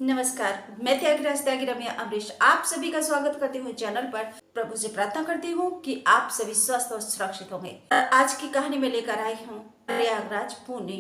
नमस्कार, मैं त्यागी रम्या अमरीश आप सभी का स्वागत करती हूँ चैनल पर। प्रभु से प्रार्थना करती हूँ कि आप सभी स्वस्थ और सुरक्षित होंगे। आज की कहानी में लेकर आई हूँ प्रयागराज, पुणे,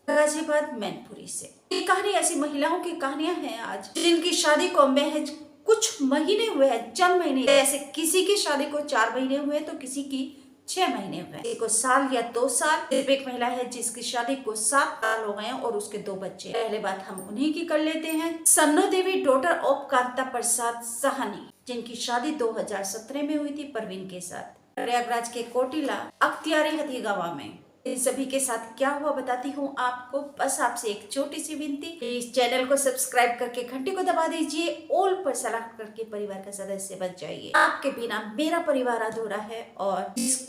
गाजियाबाद, मैनपुरी से। ये कहानी ऐसी महिलाओं की कहानियां हैं आज जिनकी शादी को महज कुछ महीने हुए हैं, चंद महीने। ऐसे किसी की शादी को 4 महीने हुए तो किसी की 6 महीने हुए, किसी को साल या 2 साल। सिर्फ एक महिला है जिसकी शादी को 7 साल हो गए हैं और उसके 2 बच्चे। पहले बात हम उन्हीं की कर लेते हैं। सन्नो देवी, डॉटर ऑफ कांता प्रसाद साहनी, जिनकी शादी 2017 में हुई थी परवीन के साथ, प्रयागराज के कोटिला अख्तियारी हथी गांव में। इन सभी के साथ क्या हुआ बताती हूँ आपको। बस आपसे एक छोटी सी विनती, इस चैनल को सब्सक्राइब करके घंटी को दबा दीजिए, ऑल पर सेलेक्ट करके परिवार का सदस्य बन जाइए। आपके बिना मेरा परिवार अधूरा है। और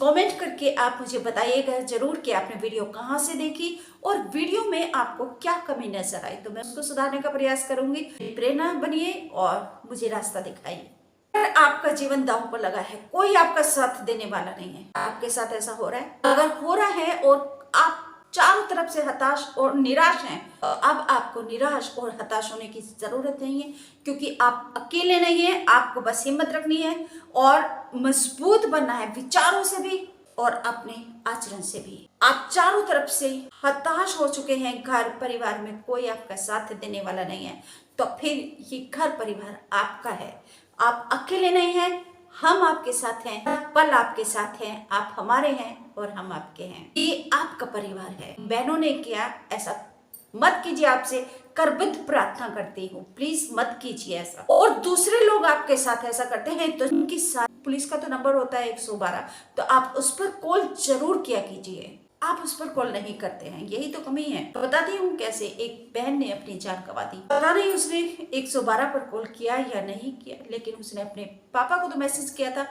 कमेंट करके आप मुझे बताइएगा जरूर कि आपने वीडियो कहाँ से देखी और वीडियो में आपको क्या कमी नजर आई, तो मैं उसको सुधारने का प्रयास करूंगी। प्रेरणा बनिए और मुझे रास्ता दिखाइए। आपका जीवन दांव पर लगा है, कोई आपका साथ देने वाला नहीं है। आपके साथ ऐसा हो रहा है, अगर हो रहा है और आप चारों तरफ से हताश और निराश हैं, अब आपको निराश और हताश होने की जरूरत नहीं है, क्योंकि आप अकेले नहीं हैं। आपको बस हिम्मत रखनी है और मजबूत बनना है, विचारों से भी और अपने आचरण से भी। आप चारों तरफ से हताश हो चुके हैं, घर परिवार में कोई आपका साथ देने वाला नहीं है, तो फिर ये घर परिवार आपका है। आप अकेले नहीं हैं, हम आपके साथ हैं, पल आपके साथ हैं, आप हमारे हैं और हम आपके हैं। ये आपका परिवार है। बहनों ने किया ऐसा मत कीजिए, आपसे करबद्ध प्रार्थना करती हूँ, प्लीज मत कीजिए ऐसा। और दूसरे लोग आपके साथ ऐसा करते हैं तो उनकी साथ पुलिस का तो नंबर होता है 112, तो आप उस पर कॉल जरूर किया कीजिए। आप उस पर कॉल नहीं करते हैं, यही तो कमी है। तो बताती हूँ कैसे। एक बहन ने अपनी जान गंवा दी, पता नहीं उसने 112 पर कॉल किया या नहीं किया, लेकिन उसने अपने पापा को तो मैसेज किया था।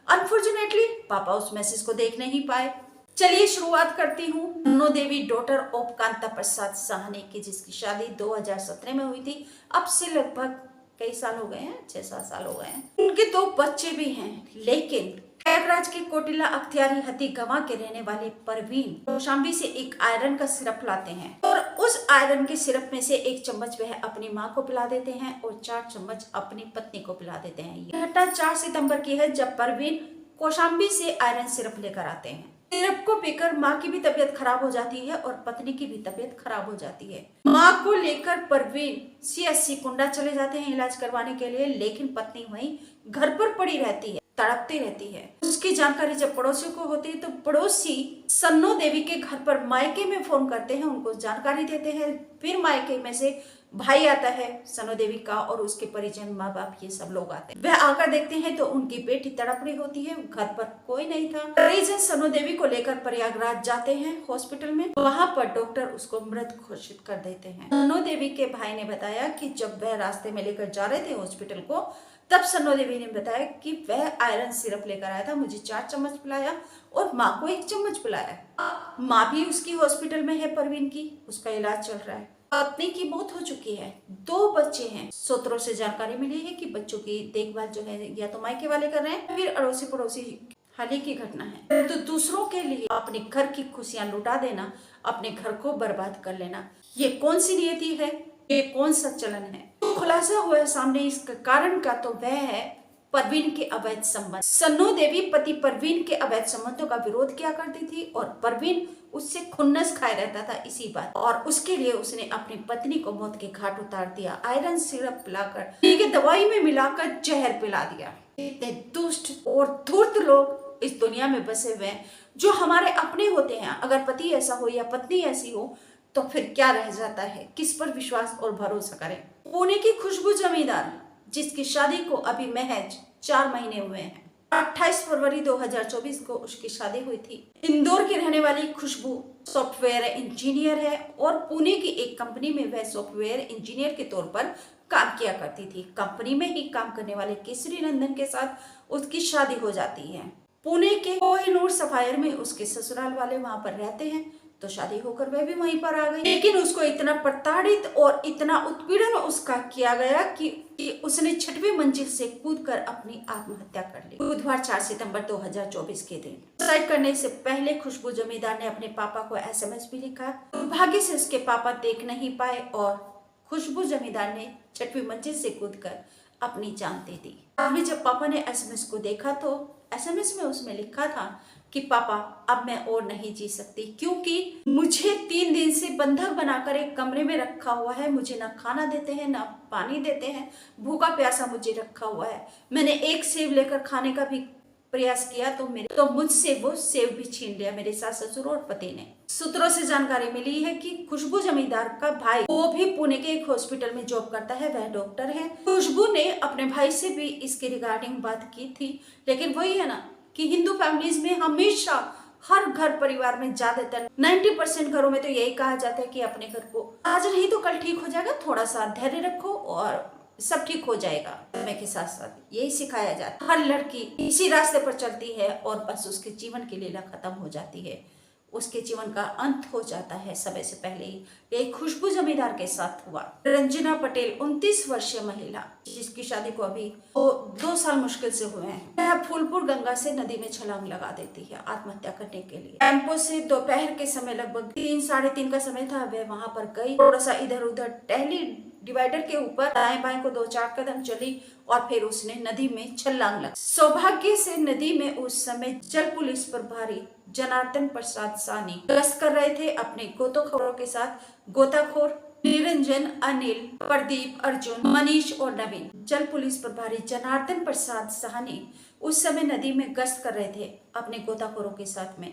अनफॉर्चुनेटली पापा उस मैसेज को देख नहीं पाए। चलिए शुरुआत करती हूँ। सन्नो देवी, डॉटर ऑफ कांता प्रसाद साहनी की, जिसकी शादी 2017 में हुई थी। अब से लगभग कई साल हो गए हैं, 6-7 साल हो गए हैं। उनके 2 बच्चे भी हैं, लेकिन प्रयागराज के कोटिला अख्तियारी हथी गवां के रहने वाले परवीन कौशाम्बी से एक आयरन का सिरप लाते हैं और उस आयरन के सिरप में से 1 चम्मच वह अपनी माँ को पिला देते हैं और 4 चम्मच अपनी पत्नी को पिला देते हैं। यह घटना 4 सितंबर की है, जब परवीन कौशाम्बी से आयरन सिरप लेकर आते हैं। सिरप को पीकर माँ की भी तबीयत खराब हो जाती है और पत्नी की भी तबीयत खराब हो जाती है। माँ को लेकर परवीन CSC कुंडा चले जाते हैं इलाज करवाने के लिए, लेकिन पत्नी वहीं घर पर पड़ी रहती है, तड़पती रहती है। उसकी जानकारी जब पड़ोसियों को होती है तो पड़ोसी सन्नो देवी के घर पर मायके में फोन करते हैं, उनको जानकारी देते हैं। फिर मायके में से भाई आता है सन्नो देवी का और उसके परिजन, माँ बाप, ये सब लोग आते हैं। वह आकर देखते हैं तो उनकी बेटी तड़प रही होती है, घर पर कोई नहीं था। परिजन सन्नो देवी को लेकर प्रयागराज जाते हैं हॉस्पिटल में। वहां पर डॉक्टर उसको मृत घोषित कर देते हैं। सन्नो देवी के भाई ने बताया कि जब वह रास्ते में लेकर जा रहे थे हॉस्पिटल को, तब सन्नो देवी ने बताया कि वह आयरन सिरप लेकर आया था, मुझे 4 चम्मच पिलाया और माँ को 1 चम्मच पिलाया। माँ भी उसकी हॉस्पिटल में है, परवीन की, उसका इलाज चल रहा है। पत्नी की मौत हो चुकी है, 2 बच्चे हैं। सूत्रों से जानकारी मिली है कि बच्चों की देखभाल जो है या तो मायके वाले कर रहे हैं, फिर अड़ोसी पड़ोसी। हाल ही की घटना है। तो दूसरों के लिए अपने घर की खुशियां लुटा देना, अपने घर को बर्बाद कर लेना, ये कौन सी नियति है, ये कौन सा चलन है। तो खुलासा हुआ है सामने इसका कारण का, तो वह है परवीन के अवैध संबंध। सन्नो देवी पति परवीन के अवैध संबंधों का विरोध किया करती थी और परवीन उससे खुन्नस खाए रहता था इसी बात, और उसके लिए उसने अपनी पत्नी को मौत के घाट उतार दिया। आयरन सिरप पिलाकर, ठीक है, दवाई में मिलाकर जहर पिला दिया। इतने दुष्ट और धूर्त लोग इस दुनिया में बसे हुए हैं, जो हमारे अपने होते हैं। अगर पति ऐसा हो या पत्नी ऐसी हो तो फिर क्या रह जाता है, किस पर विश्वास और भरोसा करें। पुणे की खुशबू जमींदार, जिसकी शादी को अभी महज 4 महीने हुए हैं, 28 फरवरी 2024 को उसकी शादी हुई थी। इंदौर की रहने वाली खुशबू सॉफ्टवेयर इंजीनियर है और पुणे की एक कंपनी में वह सॉफ्टवेयर इंजीनियर के तौर पर काम किया करती थी। कंपनी में ही काम करने वाले केसरी नंदन के साथ उसकी शादी हो जाती है। पुणे के कोहिनूर सफायर में उसके ससुराल वाले वहां पर रहते हैं, तो शादी होकर वह भी वहीं पर आ गई। लेकिन उसको इतना प्रताड़ित और इतना उत्पीड़न उसका किया गया कि उसने 6वीं मंजिल से कूदकर अपनी आत्महत्या कर ली। बुधवार 4 सितंबर 2024 के दिन सुसाइड करने से पहले खुशबू जमींदार ने अपने पापा को SMS भी लिखा। दुर्भाग्य से उसके पापा देख नहीं पाए और खुशबू जमींदार ने 6वीं मंजिल से कूदकर अपनी जान दे दी। बाद में जब पापा ने एसएमएस को देखा तो एसएमएस में उसमें लिखा था कि पापा अब मैं और नहीं जी सकती, क्योंकि मुझे 3 दिन से बंधक बनाकर एक कमरे में रखा हुआ है। मुझे ना खाना देते हैं ना पानी देते हैं, भूखा प्यासा मुझे रखा हुआ है। मैंने एक सेब लेकर खाने का भी प्रयास किया तो मुझसे वो सेब भी छीन लिया मेरे सास ससुर और पति ने। सूत्रों से जानकारी मिली है कि खुशबू जमींदार का भाई वो भी पुणे के एक हॉस्पिटल में जॉब करता है, वह डॉक्टर है। खुशबू ने अपने भाई से भी इसके रिगार्डिंग बात की थी, लेकिन वही है ना कि हिंदू फैमिलीज में हमेशा हर घर परिवार में ज्यादातर 90% घरों में तो यही कहा जाता है कि अपने घर को आज नहीं तो कल ठीक हो जाएगा, थोड़ा सा धैर्य रखो और सब ठीक हो जाएगा। समय के साथ साथ यही सिखाया जाता है। हर लड़की इसी रास्ते पर चलती है और बस उसके जीवन की लीला खत्म हो जाती है, उसके जीवन का अंत हो जाता है समय से पहले ही। यही खुशबू जमींदार के साथ हुआ। रंजना पटेल 29 वर्षीय महिला जिसकी शादी को अभी 2 साल मुश्किल से हुए हैं, वह फूलपुर गंगा से नदी में छलांग लगा देती है आत्महत्या करने के लिए। टेम्पो से दोपहर के समय लगभग 3-3:30 का समय था, वह वहां पर गई, थोड़ा सा इधर उधर टहली, डिवाइडर के ऊपर दाएं बाएं को 2-4 कदम चली और फिर उसने नदी में छलांग लगा। सौभाग्य से नदी में उस समय जल पुलिस प्रभारी जनार्दन प्रसाद सानी गश्त कर रहे थे अपने गोताखोरों के साथ। गोताखोर निरंजन, अनिल, प्रदीप, अर्जुन, मनीष और नवीन। जल पुलिस प्रभारी जनार्दन प्रसाद साहनी उस समय नदी में गश्त कर रहे थे अपने गोताखोरों के साथ में।